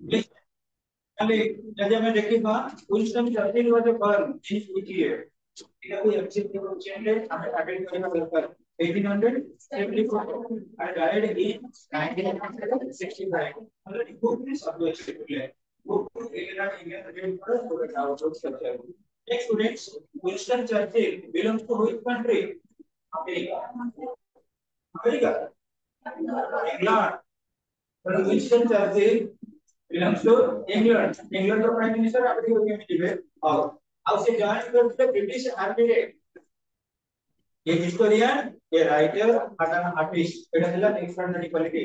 जैसे हमें देखिएगा Winston Churchill was a firm in which year এটা कोई एग्जीक्यूटिव चेंज है हमें अटेंड करना पड़ता है 1874 and died in 1965 मतलब बहुत ही सब एक्चुअली है वो एरा इंडियन रेट पर थोड़ा डाउट करता है next students Winston Churchill belongs to which country America America England but Winston Churchill belongs to England. England का प्राइम मिनिस्टर आपकी होगी मिली आओ अब से ज्वाइन करते ब्रिटिश आर्मी रे ये हिस्टोरियन ये writer and artist it is an extraordinary quality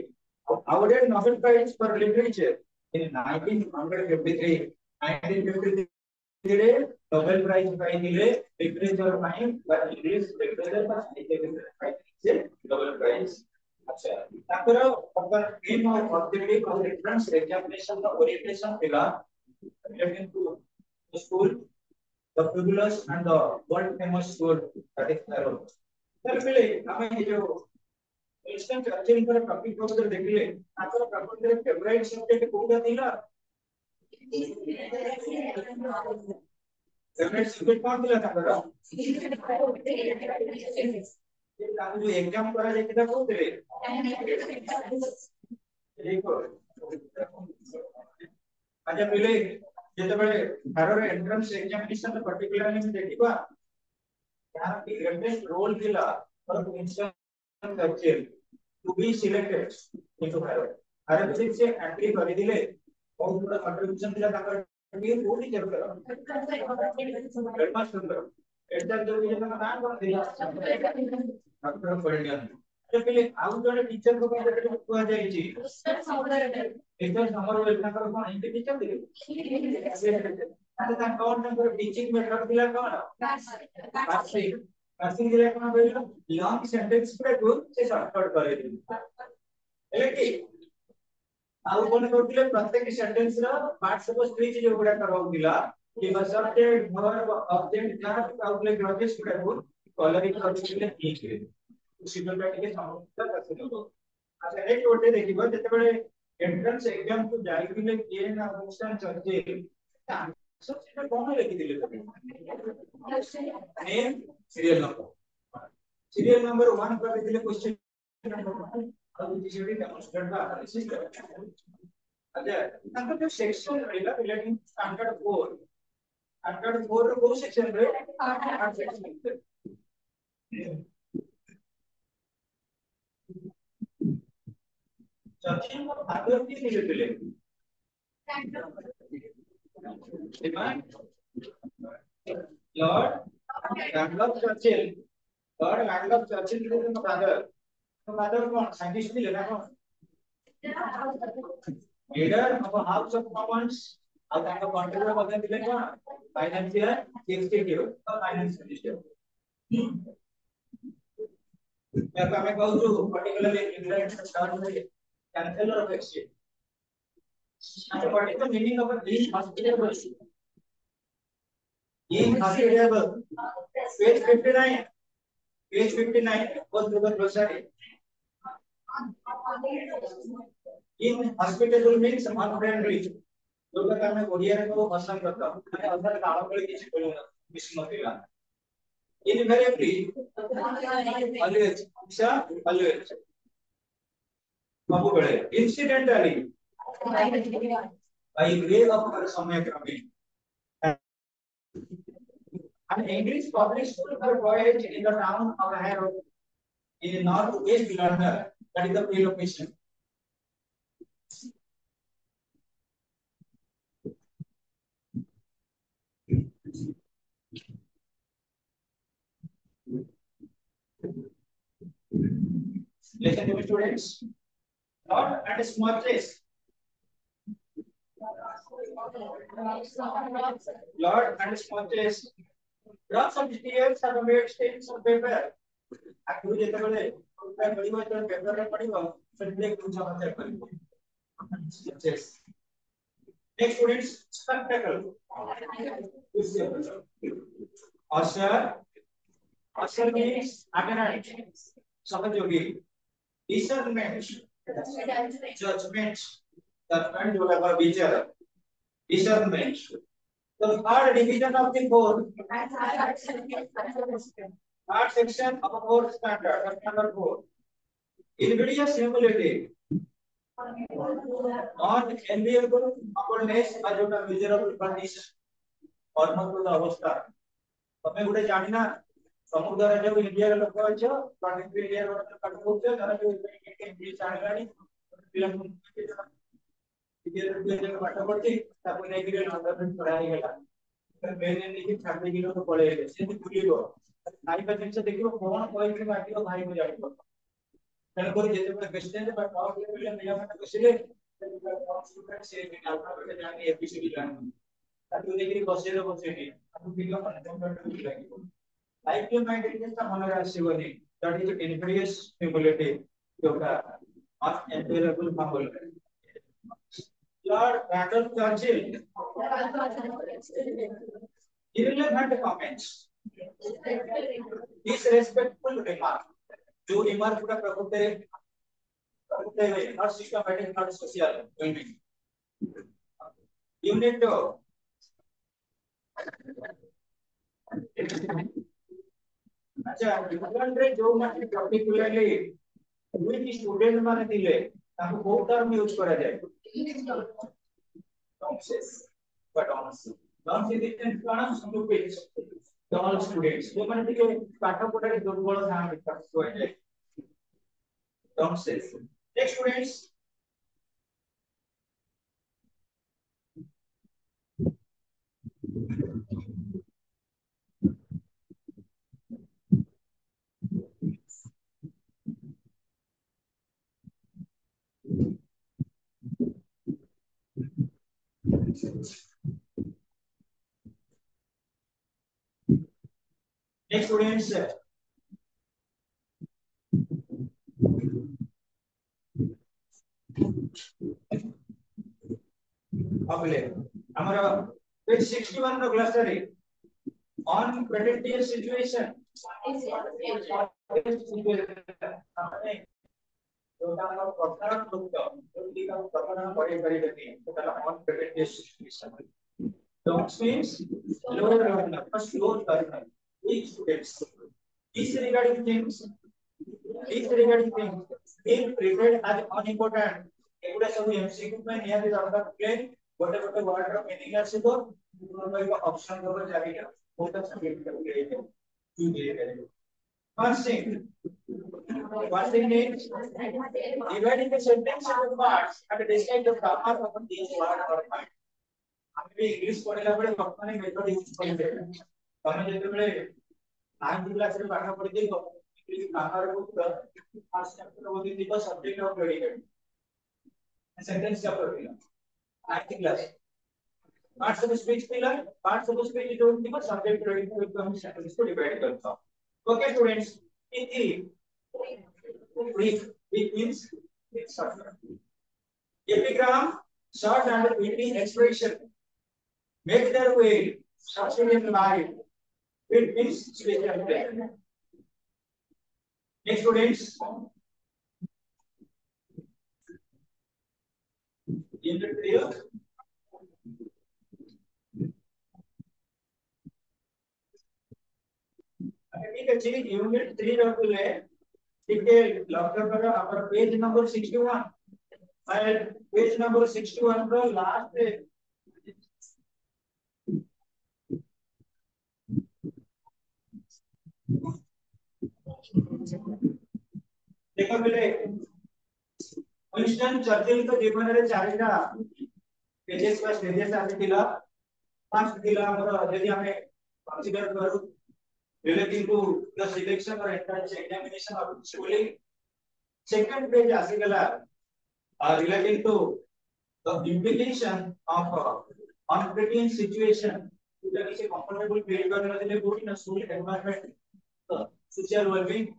awarded Nobel Prize for Literature in 1953 1953 Nobel Prize पाइले लिटरेचर में पर इंग्लिश लिटरेचर पर साहित्य Nobel Prize अच्छा तापर अपन इन ऑब्जेक्टिव और रेफरेंस एग्जामिनेशन का ओरिएंटेशन मिला relating to the school the fabulous and the world famous school that is Harrow तर पहले हमें ये जो विंस्टन चर्चिल पर टॉपिक को उधर देखिए आपका प्रॉपर फेवरेट सब्जेक्ट कौन था फेवरेट सब्जेक्ट कौन था आपका जो एग्जाम करा जाए कितना कौन थे देखो अच्छा पहले ଯେତେବେଳେ ଭାରର ଏଣ୍ଟ୍ରାନ୍ସ ଏକ୍ସାମିନେସନ पर्टिकुलरली ଆମେ ଦେଖିବା यार की ग्रेटेस्ट रोल ଥିଲା for Winston Churchill to be selected into Bharat Bharat से एंट्री କରି दिले बहुत बड़ा कंट्रीब्यूशन ଥିଲା ତାଙ୍କର ये कोडी जरूर हेडमास्टर एडर जो ये नाम कौन ଥିଲା डॉक्टर पढ़िया पहले आउ जने टीचर को कहते कुआ जाई छी टीचर समर वेलकर कोन हिंदी टीचर थे अच्छा ता कौन नंबर टीचिंग मेथड दिला कौन पासिंग पासिंग दिला कौन बोलो लॉन्ग सेंटेंस पूरा ग्रुप से शॉर्टकट करे दी हेले की आउ कोन करथिले प्रत्येक सेंटेंस रो पार्ट सपोज थ्री चीज गुडा कराउतिला कि सब्जेक्ट वर्ब ऑब्जेक्ट जाना आउटलाइन लॉजिक्स गुडा को कलरिंग करथिले ठीक है सिंपल के समझता कैसे लोग अच्छा एक ओटे देखिबो जेतेबेले एंट्रेंस एग्जाम को जाइबिले किए ना विंस्टन चर्चिल सबसे कौन लिखि दिले नेम सीरियल नंबर 1 कर दिले क्वेश्चन नंबर अब जीडी डेमोंस्ट्रेट का सिस्टम अच्छा अंदर जो सेक्शन रहेला रिलेटिंग स्टैंडर्ड 4 रो को सेक्शन रे 8 सेक्शन चर्चिल को फादर की दिले Lord Randolph Churchill Lord Randolph Churchill is the father तो father कौन साइंटिस्ट भी लेना कौन leader of a house of commons और ताका कंट्रोलर बदल दिले कौन फाइनेंशियल एग्जीक्यूटिव और फाइनेंस मिनिस्टर मैं तो हमें कहूँ जो पर्टिकुलरली इंग्लैंड स्टार्ट में chancellor of exchange and what is the meaning of a lean hospitable lean hospitable page 59 go through the glossary lean hospitable means unfriendly जो का मैं ओडिया रे को पसंद करता हूं मैं अंदर कालो कले किसी बोलूंगा विस्मतिला invariably always बाबू बड़े incidentally by way of समय क्रमे an English public school for boys in the town of Harrow in northwest London that is the pre-location listen to me students Lord and smallest Lord and smallest drops of tears are made stains of paper आखिर जेतेबेले पूरा गड़ीबो तो paper रे पड़िबो सेटले कुछ समाचार करिबो yes next students spectacle usher means agonize सहयोगी discernment judgment discernment जो है विचार discernment. The third division of the fourth, third section of a fourth standard, number 4. NVIDIA simulated non-enviable occurrence as a miserable condition or not अवस्था. तमे गुटे जानिना समुद्र रे जो India रे लोक अछि 23 इंडिया रे कट होते तारा जो इंडिया चाहलानी फिल्म इंडिया रे पाठ पढ़ती ताको नै कि लंदन पढ़ाई गेला मेरे नहीं छात्र की लोग पढ़े गए से भूलिबो भाई का जिनसे देखियो कोन कोई के बाकी भाई को जानिबो तेन को जेते बड़े क्वेश्चन बट पावर लेवल में या क्वेश्चन स्टूडेंट से अल्फा के जानी एबीसीडी जानी ताकि देखि बसे बसे अब वीडियो पर कंप्यूटर लागिबो लाइफ के माइंड इंटेलिजेंस का मन आसीबनी दैट इज इनफिनियस क्यूमुलेटिव जोटा अनअवेलेबल माहौल है Lord Randolph Churchill irrelevant comments disrespectful remark जो remark पूरा प्रभुत्व है not systematic not social unit अच्छा विज्ञान रे जो माने पर्टिकुलरली which student माने दिले ताको बहुत टर्म यूज करा जाए nonsense but honestly non-citizens काना stupid all students जो माने दिले पाठ पढ़ाई दुर्बल था मित्र सोए nonsense next students next students अगले हमारा पेज 61 रो क्लास रे on predictive situation जोटा हम प्रधान मुक्त जोटी का प्रधान पढ़े करते हैं तो कला on predictive situation don't means low learner first low learner each students disregarding things being treated as unimportant एगुडा सब एमसीक्यू में नियत दरकार के गोटे गोटे वर्ड रो मीनिंग आसीबो एक ऑप्शन दबो जारीटा बहुत सब्जेक्ट करके चूज करेंगे first thing is dividing the sentence into parts and decide the grammar of each word or part हम भी इंग्लिश पढ़ला बड़े अपने मेथड यूज करते हैं तमे जेते बड़े 9th क्लास रे पाठ पढ़ी देबो इंग्लिश ग्रामर को फर्स्ट चैप्टर होती थी subject of predicate sentence chapter pila 9th class parts of the speech pila parts of the speech जो उनकी बस subject predicate को हम sentence को डिवाइड करता हूं okay students brief means epigram short and witty expression make their way succeed in life it means special play next students unit 3 ठीक है जी यूनिट 3 रखले ठीक है लॉकर पर अपन पेज नंबर 61 और पेज नंबर 61 पर लास्ट देखो पहले विंस्टन चर्चिल तो जीवन रे चारिटा पेजेस पर स्टेजेस आसीतिला फर्स्ट दिला हमर यदि हमें कंसीडर करू relating to the selection or entrance examination of schooling second page asigala relating to the implication of unpredictable situation to किसी comfortable feel करने के लिए good in a school environment social well-being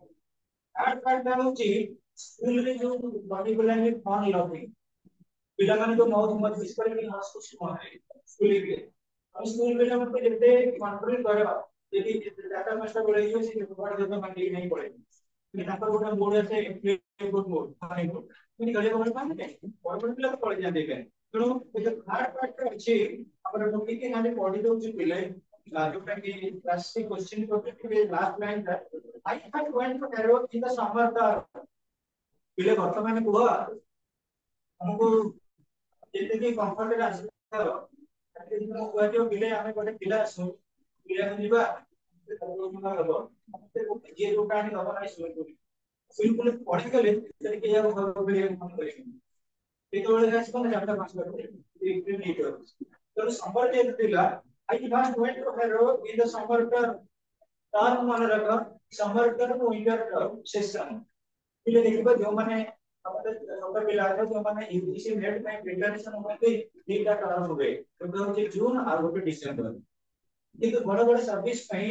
third part है कि school में जो particularly fun loving पिला माने जो मौज मस्ती करके हंस खुश होने स्कूल के हम स्कूल में जब पे जैसे कंट्रोल करेगा यदि डाटा मास्टर बोले जो से बड़ा ज्यादा मंडी नहीं पड़ेगी लेकिन पर वो बोर्ड से गुड मोड फाइन ମାନେ କରିବା ଭଲ ପାଆନ୍ତି ବଡ ପିଲା ତ ପଳେଇ ଯାଆନ୍ତି ଏବେ ତେଣୁ ଏ ଯୋଉ ଥାର୍ଡ ପାର୍ଟ ଅଛି ଆମର ଟିକେ ଖାଲି ପଢି ଦଉଛି ପିଲେ ଯୋଉଟା କି କ୍ଲାସିକ क्वेश्चन ପକେଇବେ ଲାଷ୍ଟ ଲାଇନ ଟା I have went to arrow in the summer ପିଲେ ବର୍ତ୍ତମାନ କୁହ ଆମକୁ ଯେତିକି କମ୍ଫର୍ଟ ଆସିବ ମୁଁ କହିବ ପିଲେ ଆମେ ଗୋଟେ ପିଲା ଆସୁ ପିଲାକୁ ଯିବା ହବ ଯିଏ ଯୋଉଟା ଆଣି ଦବ ନାହିଁ ଶୋଇପଡି ପଢିଗଲେ ସେଠି କେହି ଆଉ ଘର ମନ କରିବେନି ଯେତେବେଳେ ଆସିବ ନା ଚାରିଟା ପାଞ୍ଚଟା ତେଣୁ ସମର ଯେହେତୁ ଥିଲା I must went to arrow in the summer term ମନେ ରଖ summer term winter term session ପିଲେ ଦେଖିବ ଯୋଉମାନେ ଛୋଟ ପିଲା ଯୋଉମାନେ ୟୁଜିସି ନେଟ୍ ପାଇଁ ପ୍ରିପାରେସନ ହୁଅନ୍ତି ଦିଟା ଟର୍ମ ହୁଏ ଗୋଟେ ହଉଛି ଜୁନ ଆଉ ଗୋଟେ ଡିସେମ୍ବର କିନ୍ତୁ ବଡ ବଡ ସର୍ଭିସ ପାଇଁ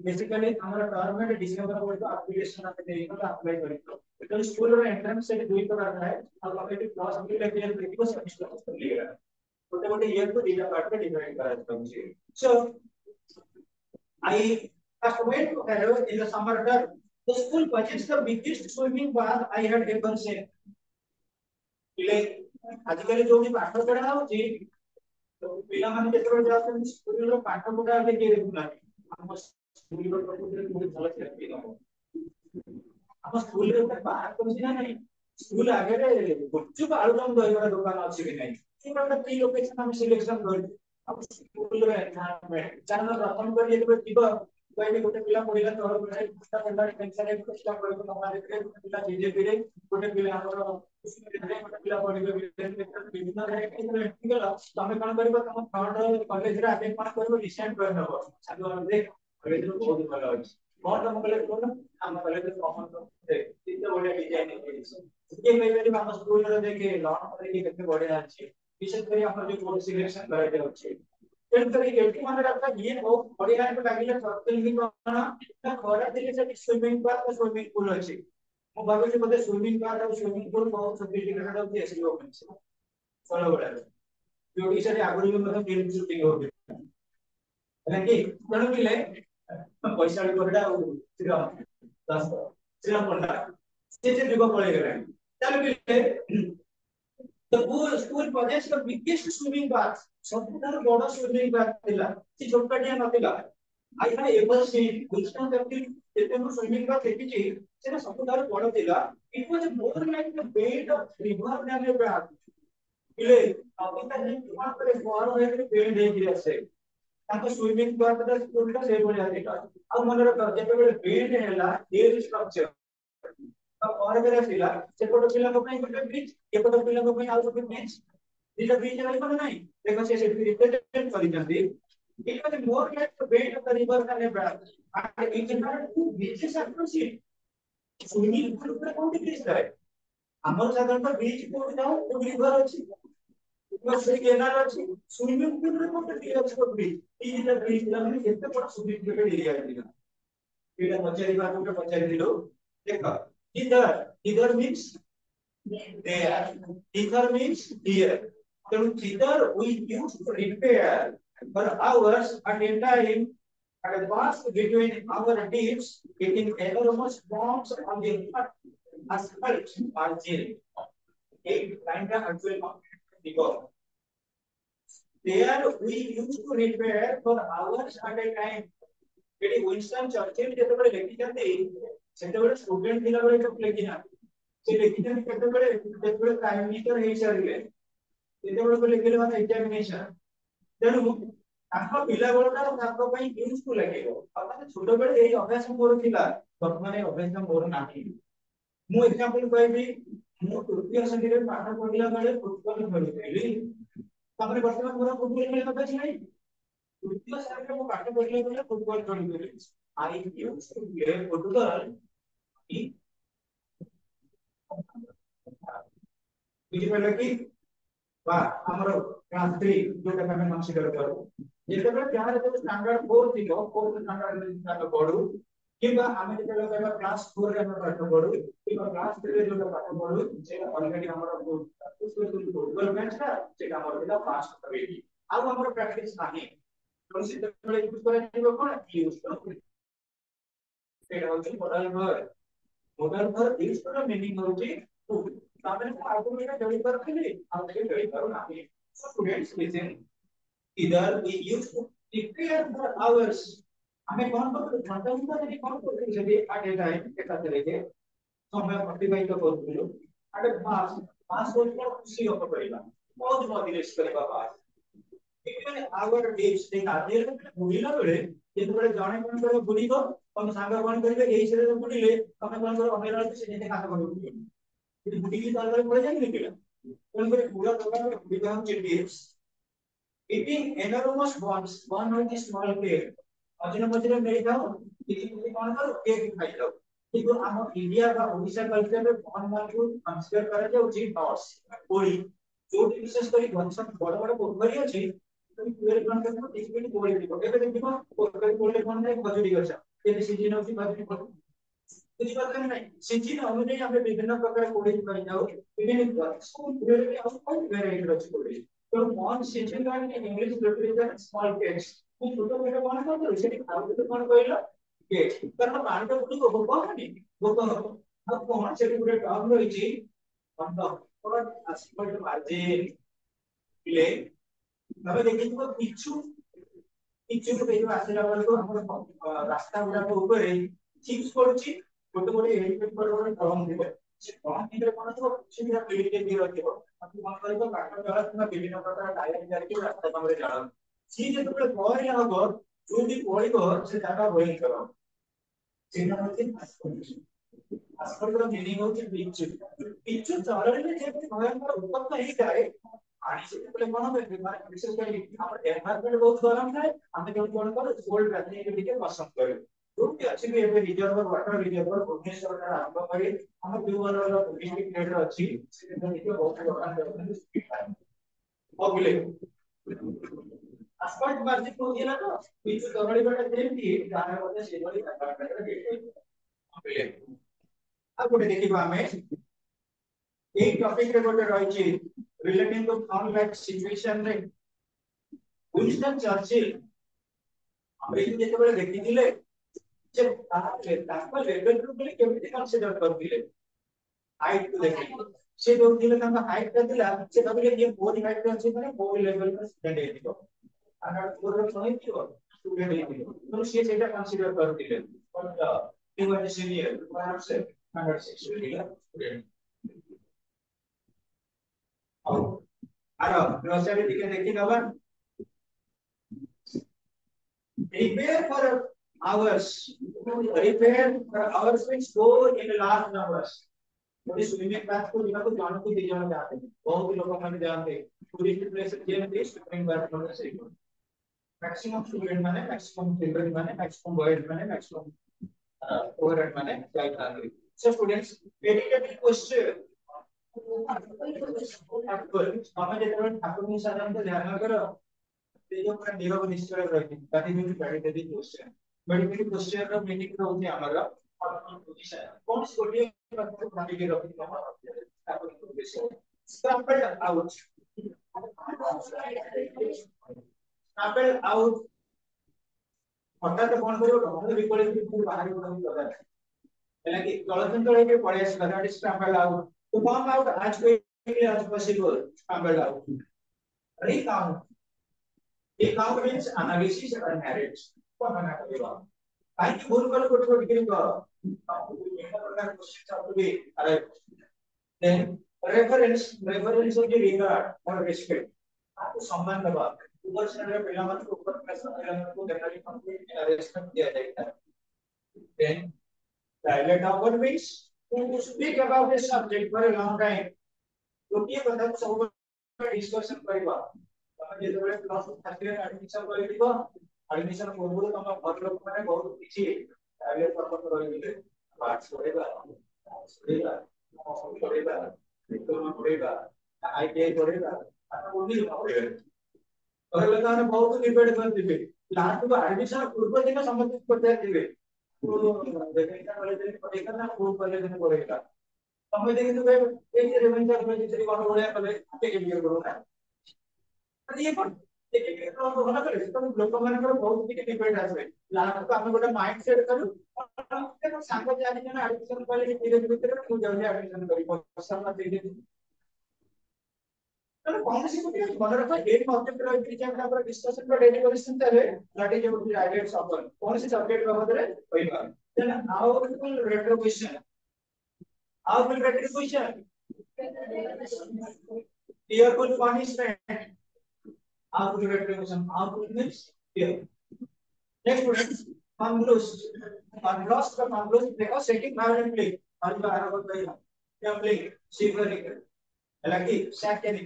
ବେସିକାଲି ଆମର ଟର୍ମ ରେ ଡିସେମ୍ବର ବେଳକୁ ଆପ୍ଲିକେସନ ଆମେ ଦେଇକି ଆପ୍ଲାଏ କରିଛୁ ଯେତେବେଳେ ସ୍କୁଲର ଏଣ୍ଟ୍ରାନ୍ସ ସେଠି ଦୁଇ ପ୍ରକାର ଥାଏ ଆଉ ଆମେ ଏଠି ପ୍ଲସ୍ ବି ଲେଖିଲେ ଦେଖିବ ସେମିଷ୍ଟର ଖୋଲିଗଲା ଗୋଟେ ଗୋଟେ ଇୟର କୁ ଦିଟା ପାର୍ଟରେ ଡିଭାଇଡ କରାଯାଉଛି show I first went to Arrow in the summer term. The school purchased the biggest swimming bath I had ever seen. ପିଲେ ଆଜିକାଲି ଯୋଉଠି ପାଠ ପଢା ହଉଛି ପିଲାମାନେ ଯେତେବେଳେ ଯାଉଛନ୍ତି ସ୍କୁଲର ପାଠ ପଢା ଏବେ କିଏ ଦେଖୁନାହାନ୍ତି ଆମ ସ୍କୁଲର ପ୍ରକୃତିରେ ବହୁତ ଭଲ ସେଫ୍ଟି ହବ ଆମ ସ୍କୁଲରେ ଗୋଟେ ବାହାର କରୁଛି ନା ନାହିଁ ସ୍କୁଲ ଆଗରେ ଗୁପଚୁପ ଆଳୁଦମ ଦହିବରା ଦୋକାନ ଅଛି କି ନାହିଁ କିମ୍ବା ଗୋଟେ ପ୍ରି ଲୋକେସନ ଆମେ ସିଲେକ୍ସନ କରିଛୁ ଆମ ସ୍କୁଲରେ ଚାରଣ ପ୍ରଥମ କରି ଯେତେବେଳେ ଯିବ କହିଲେ ଗୋଟେ ପିଲା ପଢିଲା ତଳ ପିଲା ଚେଷ୍ଟା କରିବ ଗୋଟେ ପିଲା ବିଜେପିରେ ଗୋଟେ ପିଲା ଆମର ଗୋଟେ ପିଲା ପଢିବ ବିଭିନ୍ନ ତମେ କଣ କରିବ ତମ ଫ୍ରଣ୍ଟ କଲେଜରେ ଆଗେ କଣ କରିବ ରିସେଣ୍ଟ କରିନବ ସାଙ୍ଗମାନେ କଲେଜରେ ବହୁତ ଭଲ ଅଛି କଣ ତମ କଲେଜ କହୁନ ଆମ କଲେଜରେ କମନ କେତେ ବଢିଆ ଡିଜାଇନ ହେଇଛି କିଏ କହିପାରିବ ଆମ ସ୍କୁଲରେ ଦେଖେ ଲର୍ନ କରିକି କେତେ ବଢିଆ ଅଛି ବିଶେଷ କରି ଆମର ଯୋଉ ବୋର୍ଡ ସିଲେକ୍ସନ କରାଯାଉଛି ତେଣୁକରି ଏଠି ମନେ ରଖ ଇଏ ବହୁତ ବଢିଆ ଲାଗିଲା ପ୍ରତ୍ୟେକ କଣ ନା ଖରା ଦିନେ ସେଠି ସୁଇମିଂ ପାର୍କ ସୁଇମିଂ ପୁଲ ଅଛି ମୁଁ ଭାବୁଛି ବୋଧେ ସୁଇମିଂ ପାର୍କ ଆଉ ସୁଇମିଂ ପୁଲ ବହୁତ ସଫିସିକେଟେଡ ଅଛି ଏସବୁ ଅଛି ଭଲ ବଢିଆ ଯୋଉଠି ସେଠି ଆଗରୁ ବି ମଧ୍ୟ ଫିଲ୍ମ ସୁଟିଂ ହଉଛି ହେଲା କି ତେଣୁ ପିଲେ ପଇସା ଲୋକଟା ଆଉ ଶ୍ରୀରାମ ପଣ୍ଡା ସେ ଯୁଗ ପଳେଇଗଲାଣି ତାହେଲେ ପିଲେ The school projects the biggest swimming bath. ସବୁଠାରୁ ବଡ swimming bath ଥିଲା ସେ ଛୋଟକାଟିଆ ନଥିଲା I have ever seen Wilson Temple ଯେତେ ମୁଁ swimming bath ଦେଖିଛି ସେଟା ସବୁଠାରୁ ବଡ ଥିଲା it was more like the bed of river than a bath ପିଲେ ଅବିକା ଯେମିତି କଣ କରେ ବର ହେଇକି ବେଡ ହେଇକି ଆସେ ତାଙ୍କ swimming bath ଟା ସ୍କୁଲଟା ସେଇଭଳିଆ ଥିଲା ଆଉ ମନେ ରଖ ଯେତେବେଳେ ବେଡ ହେଲା ଏର ଷ୍ଟ୍ରକ୍ଚର और मेरा पिला सेपट पिला को ପାଇଁ ଗୋଟେ ବ୍ରିଜ ଏପଟ ପିଲାଙ୍କ ପାଇଁ ଆଉ ଗୋଟେ ବ୍ରିଜ ଦିଟା ବ୍ରିଜ ରହିବ ନା ନାହିଁ ଦେଖ ସେ ସେଠି ରିପ୍ରେଜେଣ୍ଟ କରିଛନ୍ତି it was more like the weight of the river than a bath and it is not two beaches across it swimming pool ଉପରେ କୋଉଠି ବ୍ରିଜ ଥାଏ ଆମର ସାଧାରଣତଃ ବ୍ରିଜ କୋଉଠି ଥାଏ ଯୋଉ ରିଭର ଅଛି କିମ୍ବା ସେଇ କେନାଲ ଅଛି ସୁଇମିଂ ପୁଲ ରେ କୋଉଠି ବ୍ରିଜ ଅଛି କୋଉଠି ବ୍ରିଜ ଏଇ ଦିଟା ବ୍ରିଜ ଥିଲା ମାନେ କେତେ ବଡ ସୁଇମିଂ ପୁଲ ଏରିଆ ଥିଲା ଏଇଟା ପଚାରିବା ଗୋଟେ ପଚାରିଥିଲୁ ଦେଖ either means there either means here so either we use to repair for hours at a time at a pass between our dips getting enormous bombs on the asphalt margin eight kind of actual because there we used to repair for hours at a time ଏଠି Winston Churchill ଯେତେବେଳେ ଲେଖିଛନ୍ତି ସେତେବେଳେ student ଥିଲାବେଳେ ସବୁ ଲେଖିନାହାନ୍ତି ସେ ଲେଖିଛନ୍ତି କେତେବେଳେ ଯେତେବେଳେ ପ୍ରାଇମ ମିନିଷ୍ଟର ହେଇସାରିଲେ ସେତେବେଳେ ଲେଖିଲେ ମାନେ ଏକ୍ସାମିନେସନ ତେଣୁ ତାଙ୍କ ପିଲାବେଳଟା ତାଙ୍କ ପାଇଁ ୟୁଜଫୁଲ ଲାଗିବ ଆଉ ମାନେ ଛୋଟବେଳେ ଏଇ ଅଭ୍ୟାସ ମୋର ଥିଲା ବର୍ତ୍ତମାନ ଏ ଅଭ୍ୟାସ ମୋର ନାହିଁ ମୁଁ ଏକ୍ସାମ୍ପଲ କହିବି ମୁଁ ତୃତୀୟ ଶ୍ରେଣୀରେ ପାଠ ପଢିଲା ବେଳେ ଫୁଟବଲ ଖେଳୁଥିଲି ତାପରେ ବର୍ତ୍ତମାନ ମୋର ଫୁଟବଲ ଖେଳିବା ଅଭ୍ୟାସ ନାହିଁ ତୃତୀୟ ଶ୍ରେଣୀରେ ମୁଁ ପାଠ ପଢିଲା ବେଳେ ଫୁଟବଲ ଖେଳୁଥିଲି I used to play football ବୁଝିପାରିଲ କି ବା ଆମର କ୍ଲାସ 3 ଯୋଉଟା ଆମେ କନସିଡର କରୁ ଯେତେବେଳେ ଯାହାର ଯେତେବେଳେ ଷ୍ଟାଣ୍ଡାର୍ଡ 4 ଥିବ 4 ଷ୍ଟାଣ୍ଡାର୍ଡ ଆମେ ପଢୁ କିମ୍ବା ଆମେ ଯେତେବେଳେ କହିବା କ୍ଲାସ 4 ରେ ଆମେ ପାଠ ପଢୁ କିମ୍ବା କ୍ଲାସ 3 ରେ ଯୋଉଟା ପାଠ ପଢୁ ସେଟା ଅଲରେଡି ଆମର ଫୁଟବଲ ମ୍ୟାଚ ଟା ସେଟା ଆମର ଥିଲା ଫାଷ୍ଟ ୱିକ୍ ଆଉ ଆମର ପ୍ରାକ୍ଟିସ ନାହିଁ ତ ସେତେବେଳେ ୟୁଜ କରାଯିବ କଣ ୟୁଜ କରୁ ସେଇଟା ହଉଛି ମୋଡାଲ ଭର ୟୁଜ ର ମିନିଂ ହଉଛି तामें आगु में जड़ी पर खली हम लेकिन जड़ी पर ना so students listen either we use to prepare for hours हमें कौन को घंटा घंटा नहीं कौन को चलिए at a time के साथ लेके समय 45 का कर दिलो अरे पास पास को खुशी हो पड़ेगा बहुत मोटिवेट करेगा पास even our days they are there बुलिला बेले ଯେତେବେଳେ ଜଣେ କଣ କରିବ ବୁଲିବ ତମ ସାଙ୍ଗ କଣ କରିବେ ଏଇ ସିରେ ବୁଲିଲେ ତମେ କଣ କରିବ ଅନ୍ୟ ସେ ଯେତେ କାମ କରିବ ଯଦି ବୁଲିକି ତାପରେ ପଳେଇ ଯାଇନି ପିଲା ତେଣୁ କରି ପୁରା ପ୍ରକାର ବିଧାନ ଚିଟିସ୍ eating enormous one of the small cake ମଝିରେ ମଝିରେ ନେଇଯାଅ କିଛି କଣ କର କେକ୍ ଖାଇଯାଅ କିନ୍ତୁ ଆମ ଇଣ୍ଡିଆ ବା ଓଡ଼ିଶା କଲ୍ଚରରେ କଣ ମାନଙ୍କୁ କନସିଡର କରାଯାଉଛି ନଟ୍ସ କୋଳି ଯୋଉଠି ବିଶେଷ କରି ଗଛ ବଡ ବଡ ପୋଖରୀ ଅଛି তুমি কুয়ের কন করতে টিকিট কোড়ি দিব এবে দেখিব কোড়ি কোড়ি কোন নাই খজুরি গছ যদি সিজন হচ্ছে খজুরি কোড়ি বুঝি পারছেন নাই সিজন অনুযায়ী আমরা বিভিন্ন প্রকার কোড়ি পাই যাও বিভিন্ন স্কুল কুয়ের আর কোন ভ্যারাইটি আছে কোড়ি তো মন সিজন কারণে ইংলিশ রিপ্রেজেন্ট স্মল কেক্স খুব ছোট ছোট মনে করতে সেটি খাওয়াতে কোন কইলো কেক কারণ পানিটা পুরো গোপ হয়নি গোপ হবো আর কোন সেটি পুরো টার্ম রয়েছে অন দ্য ফর আসপল মার্জিন প্লে तबे देखिबो किछु किछु बेयो आसिला बेलको हमर रास्ता गुडा को ऊपर चिप्स पड़ुची गोटे गोटे हेल्मेट पर गोटे कलम दिबे से कलम दिबे कोन तो सुविधा मिलिटे दियो रखिबो आपु कोन करबो काठ जला किना विभिन्न प्रकार टायर जाके रास्ता कामरे जाळ सी जेतबे गय हबो जो भी पड़िबो से जागा होई करो चिन्ह होती आसपास मीनिंग होती पिच्चू पिच्चू चलले जेते भयंकर उत्पन्न ही जाए आणि सेतबे कोन होबे माने विशेष करी हमर एनवायरनमेंट बहुत गरम थाए हमें जो कोन करो कोल्ड राजनीति के पसंद करे जोटी अछि भी एबे रिजर्व वाटर रिजर्व भुवनेश्वर का आरंभ करे हम दुवर वाला डिस्ट्रिक्ट लेटर अछि से देखियो बहुत बड़ा ओ बिले आसपास मार्जिन को दिला तो पिच्चू तगड़ी बटा जेमती गाना बोलते से बड़ी काटा बिले अब गोटे देखिबा हमें एक टॉपिक रे गोटे रहिछि रिलेटिंग टू कॉन्फ्लिक्ट सिचुएशन रे विंस्टन चर्चिल हमरे जेतेबेले देखिथिले जे ताको लेवल रू बोली केमिति कंसीडर करथिले हाइट को देखि से जो दिले ताका हाइट का दिला से तबले ये बोडी हाइट का अछि माने बोडी लेवल का स्टूडेंट हेतिबो अगर पूरा सही थियो स्टूडेंट हेतिबो तो से सेटा कंसीडर करथिले but he was a senior perhaps 106 student आरो ग्रोसरी दिखे देखि नबा prepare for hours which go in large numbers Modi swimming class को बिना को जानो को दे जाना चाहते हैं बहुत लोग माने जानते हैं टूरिस्ट प्लेस जेम पे स्विमिंग क्लास में से मैक्सिमम स्टूडेंट माने मैक्सिमम चिल्ड्रन माने मैक्सिमम बॉयज माने मैक्सिमम ओवरऑल माने child are so students meditative question हमें जेतबे ठाकुर साधारण तो ध्यान करो ते जो पूरा निरव निश्चय रहती ताकि जो मेडिटेटिव क्वेश्चन रो मीनिंग रो होती हमारा पोजीशन कौन सी गोटी को भागी के रखी स्क्रैम्बल आउट स्क्रैम्बल आउट हठात कोन करियो डॉक्टर विपरीत बाहर को लगा है कि जलचंचल के पड़े that is scramble out to come out as quickly as possible scrambled out recount means analysis and narrates what bana करेगा काहे कि भूल कर कोट कोट गिरी कर प्रकार क्वेश्चन आपको भी अरे then reference of the regard or respect आपको सम्मान देगा ऊपर से अगर पहला मत को ऊपर प्रश्न पहला मत को जनरली कंप्लीट रेस्पेक्ट दिया जाएगा then dialect over means to speak about this subject for a long time गोटिए कथा सब डिस्कशन करबा तमे जेतबे क्लास फर्स्ट ईयर एडमिशन करबिबो एडमिशन पूर्व तम घर लोक माने बहुत किछि प्राइवेट पर्पस रहिबे पार्ट्स पढेबा डिप्लोमा पढेबा आईटीआई पढेबा ओनी पढेबा घर लोक माने बहुत डिपेंड करथिबे लास्ट को एडमिशन पूर्व दिन समझ पड़ते थिबे तो देखैता कॉलेज में पढेका ना पूर्व कॉलेज में पढेका समय देखि तो एक रेवेन्यू में जितनी बार बोले पहले के लिए करो ना अरे ये कौन लोक मानकर बहुत किसी डिपेंड आसे लास्ट को हम गोटे माइंड सेट करू देखो सांग चारि जन एडमिशन कले धीरे धीरे मु जल्दी एडमिशन करी पसंद मत दे तो कौन सी कुछ मन रखा एक ऑब्जेक्ट रही थी जब हम डिस्कशन पर डेरिवेशन चले that is what idea of कौन सी सब्जेक्ट का मतलब होइबा then how will retrovision how will retrovision fearful punishment how will retribution how will means fear next students conglus conglus का conglus देखो setting violently हर बार आरंभ करेगा gambling shivering हालांकि sacking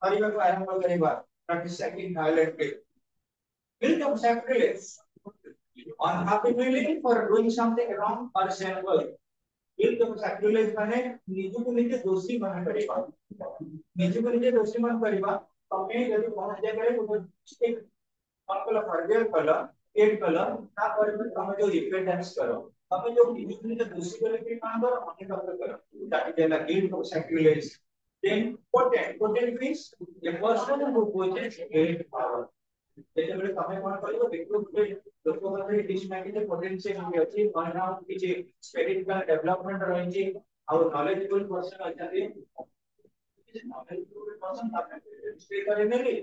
हर बार आरंभ करेगा practice sacking violently guilt of sacrilege unhappy feeling for doing something wrong or shameful guilt of sacrilege माने निजକୁ ନିଜେ ଦୋଷୀ ମନେ କରିବା ନିଜକୁ ନିଜେ ଦୋଷୀ ମନେ କରିବା ତମେ ଯଦି କୌଣସି ଜାଗାରେ ଗୋଟେ कल फर्दर कल एड कल ता पर में तमे जो रिपेंटेंस करो तमे जो निजु जो दोषी करे के काम करो अन्य काम करो that is the guilt of sacrilege then potent means a person who possesses great power जेते बेले तमे कोन करियो देखो जे लोक माने डिसमैट जे पोटेंशियल भी अछि मननाउ कि जे स्पिरिचुअल डेवलपमेंट रहि जे और नॉलेजेबल पर्सन अछि नॉलेजेबल पर्सन आपने स्पीक करे नहीं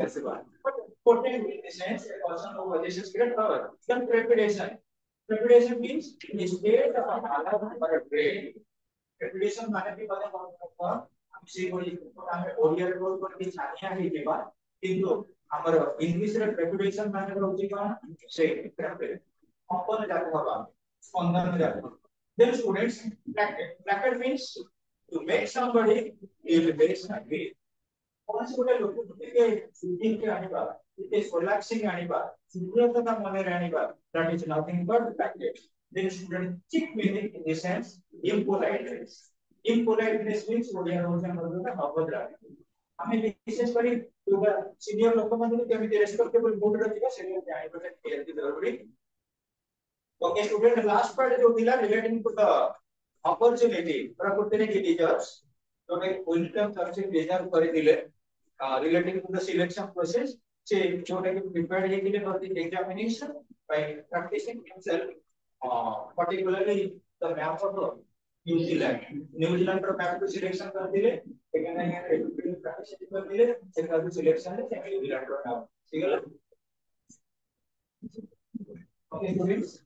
ऐसे बात but potent in the sense a person who possesses great power then trepidation means a state of alarm or a dread trepidation माने भी पता होगा हम से कोई हमें ओडिया रोल पर की छानिया ही देबा किंतु हमर इंग्लिश रे ट्रेपिडेशन माने रहउची कोन से ट्रेपिड कंपन जात होबा स्पंदन जात then students bracket means to make somebody feel very happy कौन से गोटे लोक के शूटिंग के आनिबा इते रिलैक्सिंग आनिबा शीघ्रता मन रे आनिबा that is nothing but practice then student चिक meaning in the sense impoliteness means Odia रोजन मतलब अभद्र हमें विशेष करी सीनियर लोक मन केमिति रेस्पेक्टेबल मूड रखिबा से जानि बटे क्लियर की जरूरी ओके स्टूडेंट लास्ट पार्ट जो दिला रिलेटिंग टू द अपॉर्चुनिटी प्रकृति ने टीचर्स तो मैं वेलकम सर्चिंग डिजाइन कर दिले relating to the selection process say जोटा कि prepared है के लिए for the examination by practicing himself particularly the map of New Zealand row map को selection कर दिले सेकंड है practice कर दिले सेकंड selection है New Zealand रो map ठीक है ओके स्टूडेंट्स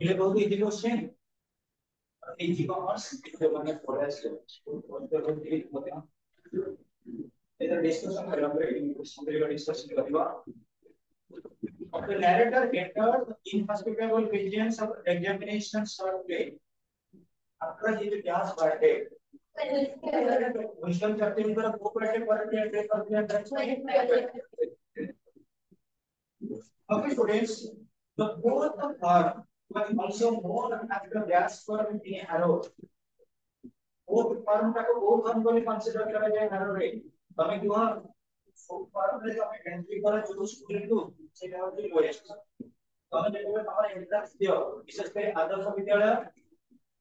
ये बहुत इजी क्वेश्चन इजी कॉमर्स जो मैंने पढ़ा है इधर डिस्कशन करना पड़ेगा समझेगा डिस्कशन करवा the narrator entered inhospitable regions of examination shortly after his class birthday wisdom chapter पर कोऑपरेटिव birthday करते हैं okay students the fourth part was also known as the Jasper arrow both form का बहुत form को consider करा जाए arrow रे तमे कि वहां फॉर्म रे तमे एंट्री करा जो स्टूडेंट को सेटा होती लोएस्ट तमे देखो तमे एंट्रेंस दियो विशेष कर आदर्श विद्यालय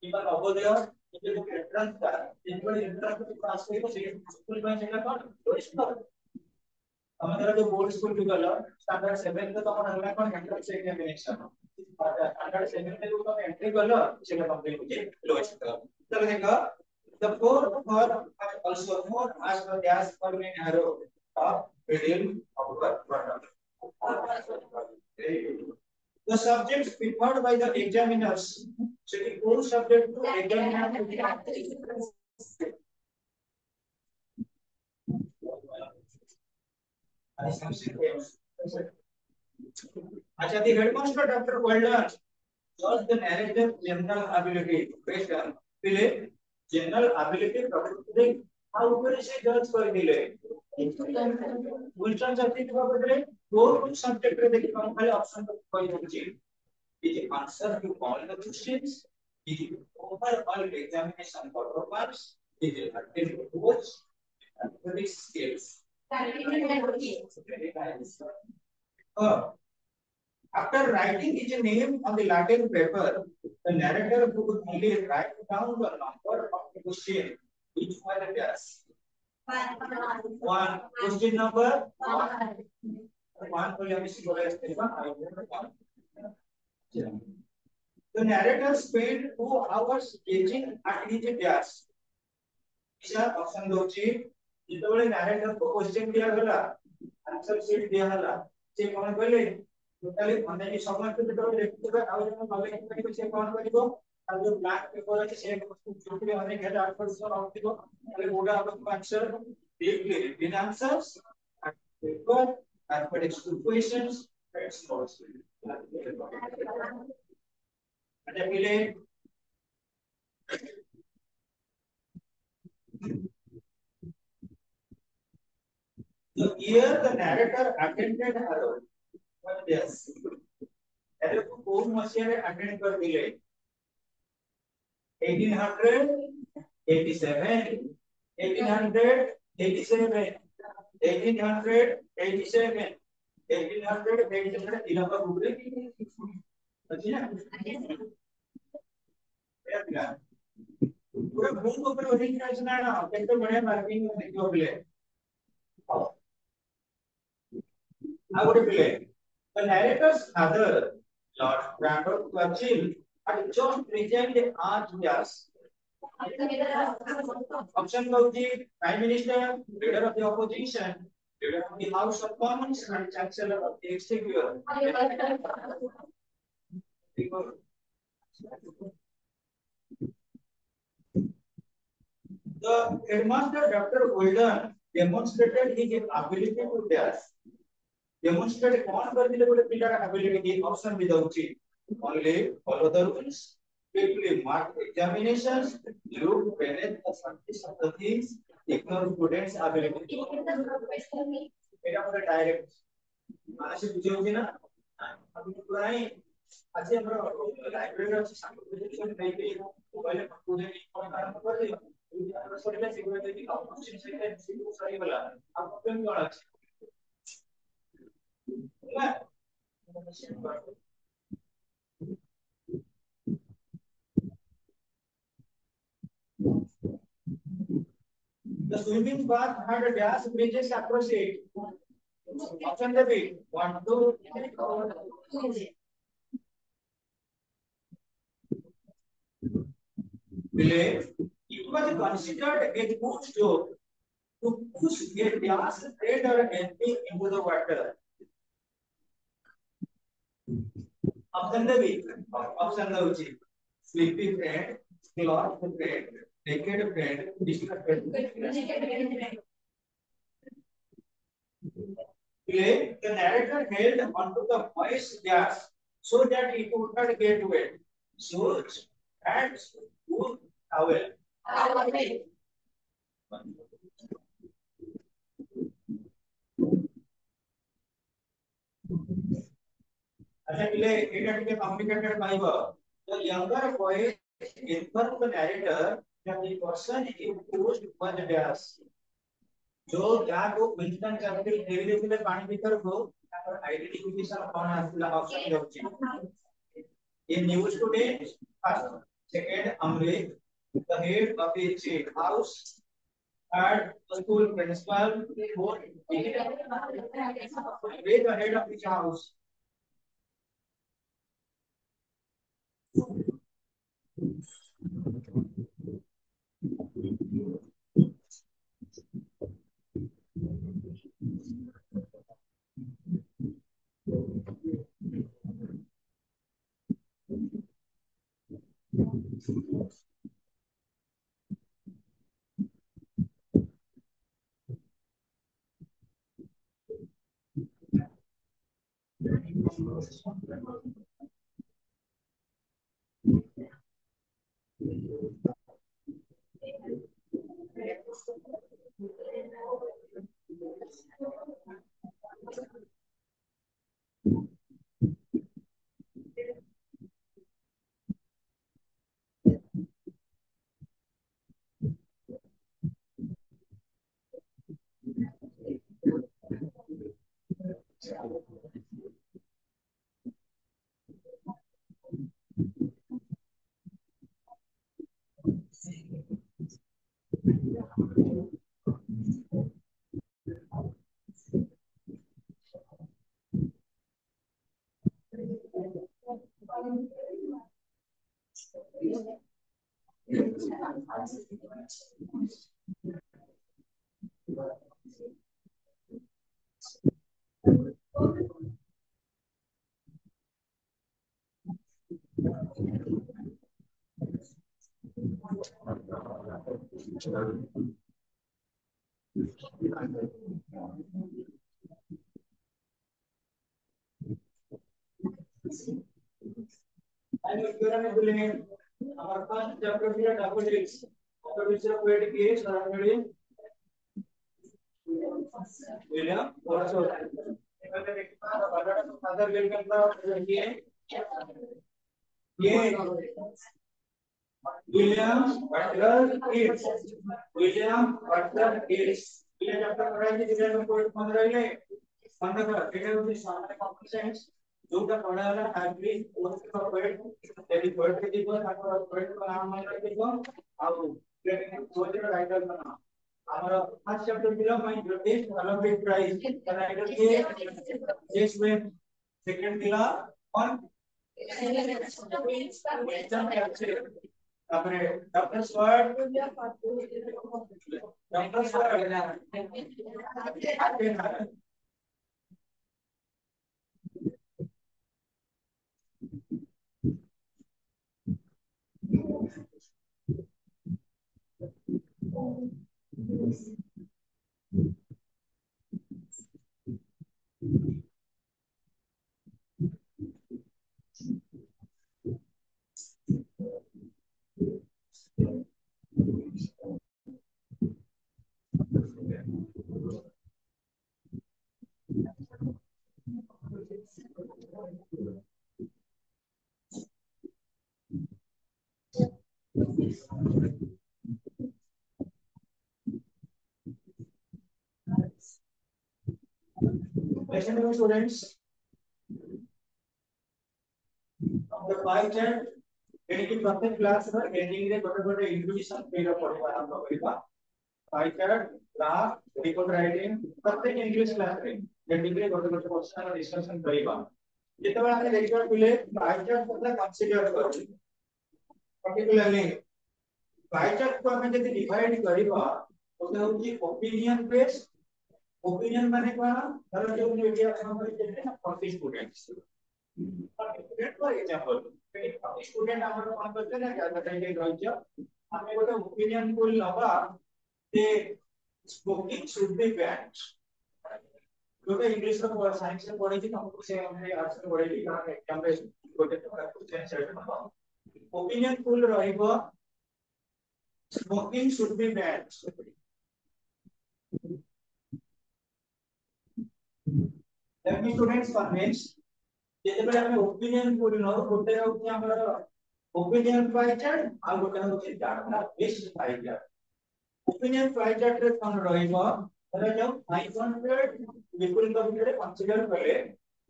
किबा नवोदय ये जो एंट्रेंस था इनको एंट्रेंस को पास करियो से स्कूल में सेटा कौन लोएस्ट तमे जरा जो बोर्ड स्कूल को गलो स्टैंडर्ड 7 तो तमे हमरा कोन एंट्रेंस एग्जामिनेशन स्टैंडर्ड 7 में जो तमे एंट्री गलो सेटा कंप्लीट हो जे लोएस्ट तमे देखो The four are also known as the gas burning arrow of middle of the product. The subjects preferred by the examiners. So the core subject to examiner. अच्छा, the headmaster Dr. Walden was the narrator general ability based on Philip general ability प्रकृति how ऊपर से जज कर दिले उल्टा जाति के बदले दो सब्जेक्ट रे देखि हम खाली ऑप्शन तो कोई होची the answer to all the questions the overall examination performance the approach and skills after writing his name on the Latin paper, the narrator would only write down the number of the question which was the test. One question number one. The narrator spent 2 hours gazing at his desk. Sir, option Dochi जितबले narrator को question दिया गला answer sheet दिया गला से कौन कहले totally online समय पे तो देखिबा आ जन नॉलेज को से कौन करिवो और जो ब्लैक पेपर है से छोटे अनेक है 8% ऑफ दिबो ताले गोडा आपको आंसर देख ले in answers paper and put two questions that's possible and then so here the narrator attended her but yes array को कौन मसीहा रे अटेंड कर दिले 1887 इलाका पूरे अच्छी ना पूरे भूम को ऊपर वही रचना ना कितने बड़े मार्किंग में देखो play I would play the narrator's father Lord Randolph Churchill had just resigned as yes. Option of the Prime Minister, Leader of the Opposition, Leader of the House of Commons, and Chancellor of the Exchequer. The headmaster Dr. Walden demonstrated his ability to dance. Demonstrate कौन कर दिले बोले पिला का ability की option भी दउची only follow the rules quickly mark examinations look manage the practice of the things ignore students ability मेरा पूरा डायरेक्ट माने से पूछे होगी ना अभी पूरा ही अच्छे हम लाइब्रेरी में सब्जेक्ट नहीं पे पहले पूरे कौन काम कर रहे हो सोचले सिक्योरिटी की ऑप्शन से सारी वाला आप क्यों वाला The swimming bath had a gas bridges across it. Option the bit 1, 2, 3, 4. It was considered a good joke to push a gas thread or anything into the water. Option the bit. Option the sleepy friend, cloth friend, naked friend, distracted friend. The narrator held onto the moist gas so that he could not get wet. So, hands, wood, towel. अच्छा पहले एटा टिके complicated पाइबो the younger boy informed the narrator that the person imposed was gas जो क्या को Winston Churchill धीरे धीरे पानी भीतर को तापर आइडेंटिफिकेशन कौन आसला ऑप्शन दउची ये news today first second Amrit the head of the house third the school principal fourth the head of the house Our first chapter is double digits. Double digits of weight is around William. Also, other William Butler is William Butler is William chapter पढ़ाई थी William को 15 ले 15 का data उसे सामने competence जो का पढ़ा वाला एग्री उसके का पॉइंट तेरी पॉइंट के दिखो आपका पॉइंट का नाम मान के दिखो आओ लेकिन सोच रहा राइटर बना हमारा फर्स्ट चैप्टर दिला my British Olympic prize writer के जिस में सेकंड दिला और एग्जाम कैप्चर अपने doctor sword Listen to me, students. The pie chart, getting perfect class, getting the total intuition figure for the pie chart, graph, report writing, perfect English class, getting the total question discussion करेगा. जितना आपने देखा पहले pie chart मतलब consider करो. Particularly, pie chart को हमें जब divide करेगा, तो उसकी opinion based opinion माने क्या हर जो मीडिया हमारे चलते हैं 40 students student for example 40 student हमारे कौन करते हैं क्या बताएंगे ग्राउंड हमें बोलते ओपिनियन को लगा कि स्पोकिंग शुड बी बैंड जो कि इंग्लिश में साइंस में पढ़ी थी ना उसे हमने आर्ट्स में पढ़ी थी कारण एग्जाम में बोलते थे क्वेश्चन सेट ओपिनियन फुल रहेगा स्पोकिंग should be band Let me students convince. जेतेबेले हमें ओपिनियन बोली न गोटे होती हमरा ओपिनियन फ्लाई चार्ट आ गोटे होती data base fly chart opinion fly chart रे कोन रहइबो तरे जो 500 पीपल का भितरे कंसीडर करले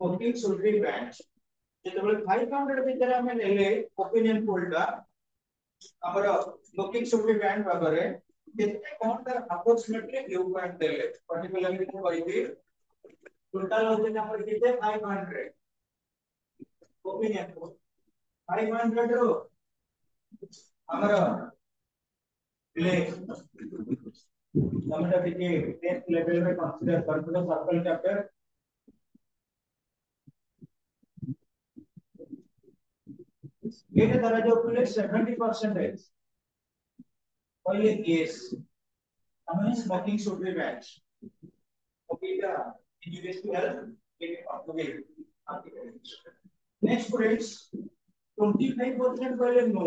वोटिंग शुड बी बैंड जेतेबेले 500 भितरे हमें लेले ओपिनियन पोलटा हमरा voting should be band Bhagare जेते कोन तर अप्रोक्सीमेटली व्यू पॉइंट देले पर्टिकुलरली को कहिबी टोटल होते नंबर कितने 500 ओपिनियन को 500 रो हमरा ले हमरा देखिए टेस्ट लेवल में कंसीडर करते हैं सर्कल चैप्टर এটা দ্বারা যে বলে 70% ওই yes তাহলে স্মোকিং শুড বি ব্যান ওকে এটা ইউএস টু হেল্প এটা আপনাদের নেক্সট স্টুডেন্টস 25% বলে নো